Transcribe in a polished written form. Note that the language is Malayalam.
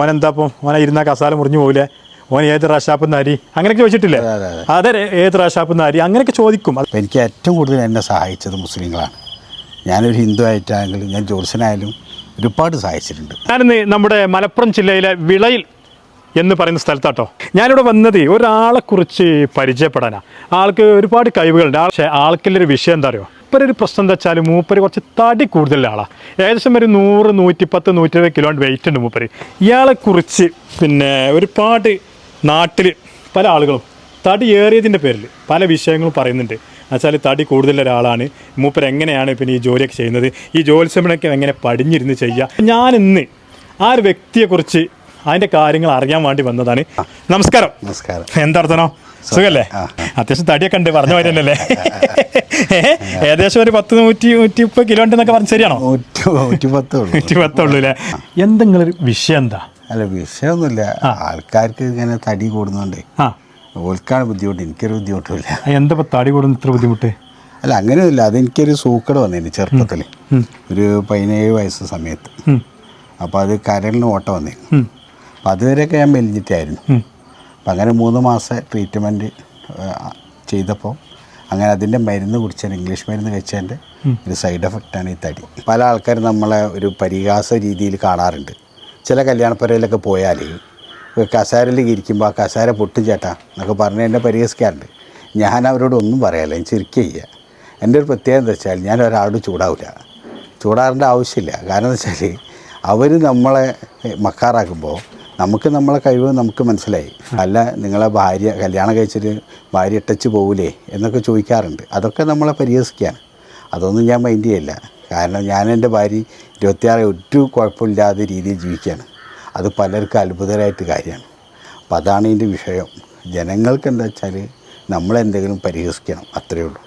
ഓനെന്താപ്പം ഓനെ ഇരുന്ന കസാല മുറിഞ്ഞു പോകില്ലേ, ഓൻ ഏത് റാഷാപ്പിന്ന് അരി അങ്ങനെയൊക്കെ ചോദിച്ചിട്ടില്ലേ? അതെ, ഏത് റാഷാപ്പിന്ന് അരി അങ്ങനെയൊക്കെ ചോദിക്കും. എനിക്ക് ഏറ്റവും കൂടുതൽ എന്നെ സഹായിച്ചത് മുസ്ലിങ്ങളാണ്. ഞാനൊരു ഹിന്ദു ആയിട്ടാണെങ്കിലും ഞാൻ ജോത്സ്യനായാലും ഒരുപാട് സഹായിച്ചിട്ടുണ്ട്. ഞാനിന്ന് നമ്മുടെ മലപ്പുറം ജില്ലയിലെ വിളയിൽ എന്ന് പറയുന്ന സ്ഥലത്താട്ടോ ഞാനിവിടെ വന്നത്. ഒരാളെക്കുറിച്ച് പരിചയപ്പെടാനാണ്. ആൾക്ക് ഒരുപാട് കഴിവുകളുണ്ട്. പക്ഷേ ആൾക്കുള്ളൊരു വിഷയം എന്താ അറിയോ? മൂപ്പരൊരു പ്രശ്നം എന്താ വെച്ചാൽ മൂപ്പര് കുറച്ച് തടി കൂടുതലുള്ള ആളാണ്. ഏകദേശം ഒരു 100, 110, 120 കിലോ വെയിറ്റ് ഉണ്ട് മൂപ്പര്. ഇയാളെക്കുറിച്ച് ഒരുപാട് നാട്ടിൽ പല ആളുകളും തടി ഏറിയതിൻ്റെ പേരിൽ പല വിഷയങ്ങളും പറയുന്നുണ്ട്. എന്നുവെച്ചാൽ തടി കൂടുതലുള്ള ഒരാളാണ് മൂപ്പര്. എങ്ങനെയാണ് പിന്നെ ഈ ജോലിയൊക്കെ ചെയ്യുന്നത്, ഈ ജോലിസമയൊക്കെ എങ്ങനെ പടിഞ്ഞിരുന്ന് ചെയ്യുക. ഞാനിന്ന് ആ ഒരു വ്യക്തിയെക്കുറിച്ച് അതിൻ്റെ കാര്യങ്ങൾ അറിയാൻ വേണ്ടി വന്നതാണ്. നമസ്കാരം. നമസ്കാരം. എന്താർത്തനോ? സുഖല്ലേ? അത്യാവശ്യം തടിയൊക്കെ ഉണ്ട്, പറഞ്ഞ മാതിരി തന്നെയല്ലേ? ഏകദേശം ഒരു 10, 130 കിലോ ഉണ്ടെന്നൊക്കെ പറഞ്ഞ് ശരിയാണോ? 110 ഉള്ളൂ അല്ലേ? എന്തെങ്കിലും വിഷയം എന്താ? അല്ല, വിഷയമൊന്നുമില്ല. ആൾക്കാർക്ക് ഇങ്ങനെ തടി കൂടുന്നുണ്ട്. ഓൽക്കാണ് ബുദ്ധിമുട്ട്, എനിക്കൊരു ബുദ്ധിമുട്ടില്ല. എന്താ തടി കൂടുന്ന ഇത്ര ബുദ്ധിമുട്ട്? അല്ല, അങ്ങനെയൊന്നുമില്ല. അതെനിക്കൊരു സൂക്കേട് വന്നേന് ചെറുപ്പത്തിൽ, ഒരു 17 വയസ്സ് സമയത്ത്. അപ്പോൾ അത് കരളിന് ഓട്ട വന്നിരുന്നു. അപ്പം അതുവരെയൊക്കെ ഞാൻ മെലിഞ്ഞിട്ടായിരുന്നു. അപ്പം അങ്ങനെ 3 മാസം ട്രീറ്റ്മെൻറ്റ് ചെയ്തപ്പോൾ അങ്ങനെ അതിൻ്റെ മരുന്ന് കുടിച്ചാൽ, ഇംഗ്ലീഷ് മരുന്ന് കഴിച്ചതിൻ്റെ ഒരു സൈഡ് എഫക്റ്റാണ് ഈ തടി. പല ആൾക്കാരും നമ്മളെ ഒരു പരിഹാസ രീതിയിൽ കാണാറുണ്ട്. ചില കല്യാണപ്പരയിലൊക്കെ പോയാൽ കസേരയിൽ ഇരിക്കുമ്പോൾ ആ കസേര പൊട്ടും ചേട്ടാ എന്നൊക്കെ പറഞ്ഞ് എന്നെ പരിഹസിക്കാറുണ്ട്. ഞാൻ അവരോടൊന്നും പറയാറില്ല, ഞാൻ ചിരിക്കുക ചെയ്യുക. എൻ്റെ ഒരു പ്രത്യേകത എന്താ വെച്ചാൽ ഞാൻ ഒരാളോട് ചൂടാറേണ്ട ആവശ്യമില്ല. കാരണം എന്താ വെച്ചാൽ അവർ നമ്മളെ മക്കാറാക്കുമ്പോൾ നമുക്ക് നമ്മളെ കഴിവ് നമുക്ക് മനസ്സിലായി. അല്ല, നിങ്ങളെ ഭാര്യ കല്യാണം കഴിച്ചിട്ട് ഭാര്യ ഇട്ടച്ച് പോകൂലേ എന്നൊക്കെ ചോദിക്കാറുണ്ട്. അതൊക്കെ നമ്മളെ പരിഹസിക്കുകയാണ്. അതൊന്നും ഞാൻ മൈൻഡ് ചെയ്യില്ല. കാരണം ഞാൻ എൻ്റെ ഭാര്യ 26 ഒരു കുഴപ്പമില്ലാത്ത രീതിയിൽ ജീവിക്കുകയാണ്. അത് പലർക്കും അത്ഭുതമായിട്ട് കാര്യമാണ്. അപ്പം അതാണ് ഇതിൻ്റെ വിഷയം. ജനങ്ങൾക്ക് എന്താ വെച്ചാൽ നമ്മളെന്തെങ്കിലും പരിഹസിക്കണം, അത്രയേ ഉള്ളൂ.